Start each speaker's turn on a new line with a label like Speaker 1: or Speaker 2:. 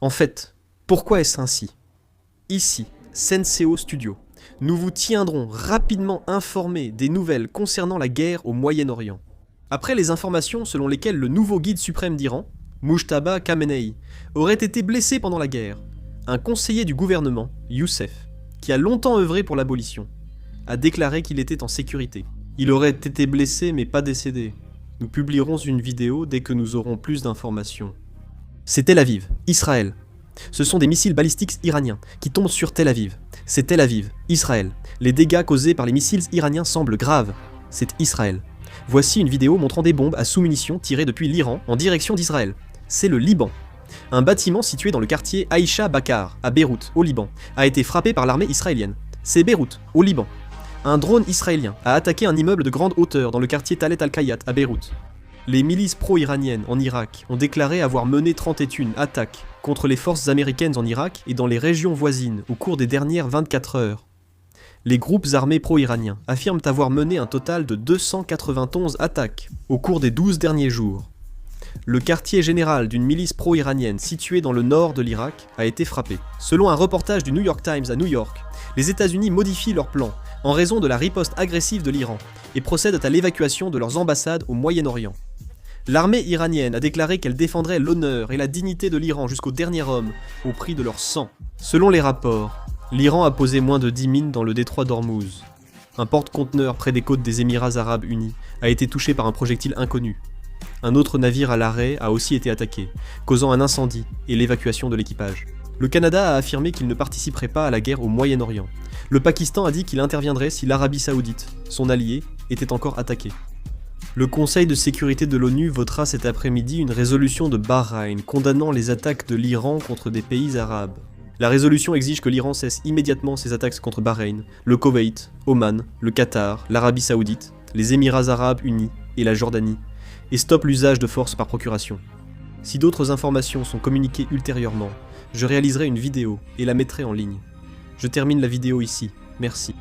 Speaker 1: En fait, pourquoi est-ce ainsi? Ici, Senseo Studio, nous vous tiendrons rapidement informés des nouvelles concernant la guerre au Moyen-Orient. Après les informations selon lesquelles le nouveau guide suprême d'Iran, Mujtaba Khamenei, aurait été blessé pendant la guerre, un conseiller du gouvernement, Youssef, qui a longtemps œuvré pour l'abolition, a déclaré qu'il était en sécurité. Il aurait été blessé mais pas décédé. Nous publierons une vidéo dès que nous aurons plus d'informations. C'est Tel Aviv, Israël. Ce sont des missiles balistiques iraniens qui tombent sur Tel Aviv. C'est Tel Aviv, Israël. Les dégâts causés par les missiles iraniens semblent graves. C'est Israël. Voici une vidéo montrant des bombes à sous-munitions tirées depuis l'Iran en direction d'Israël. C'est le Liban. Un bâtiment situé dans le quartier Aïcha Bakar, à Beyrouth, au Liban, a été frappé par l'armée israélienne. C'est Beyrouth, au Liban. Un drone israélien a attaqué un immeuble de grande hauteur dans le quartier Talet al-Kayat, à Beyrouth. Les milices pro-iraniennes en Irak ont déclaré avoir mené 31 attaques contre les forces américaines en Irak et dans les régions voisines au cours des dernières 24 heures. Les groupes armés pro-iraniens affirment avoir mené un total de 291 attaques au cours des 12 derniers jours. Le quartier général d'une milice pro-iranienne située dans le nord de l'Irak a été frappé. Selon un reportage du New York Times à New York, les États-Unis modifient leurs plans en raison de la riposte agressive de l'Iran et procèdent à l'évacuation de leurs ambassades au Moyen-Orient. L'armée iranienne a déclaré qu'elle défendrait l'honneur et la dignité de l'Iran jusqu'au dernier homme, au prix de leur sang. Selon les rapports, l'Iran a posé moins de 10 mines dans le détroit d'Ormuz. Un porte-conteneur près des côtes des Émirats arabes unis a été touché par un projectile inconnu. Un autre navire à l'arrêt a aussi été attaqué, causant un incendie et l'évacuation de l'équipage. Le Canada a affirmé qu'il ne participerait pas à la guerre au Moyen-Orient. Le Pakistan a dit qu'il interviendrait si l'Arabie Saoudite, son allié, était encore attaqué. Le Conseil de sécurité de l'ONU votera cet après-midi une résolution de Bahreïn condamnant les attaques de l'Iran contre des pays arabes. La résolution exige que l'Iran cesse immédiatement ses attaques contre Bahreïn, le Koweït, Oman, le Qatar, l'Arabie Saoudite, les Émirats arabes unis et la Jordanie, et stoppe l'usage de force par procuration. Si d'autres informations sont communiquées ultérieurement, je réaliserai une vidéo et la mettrai en ligne. Je termine la vidéo ici, merci.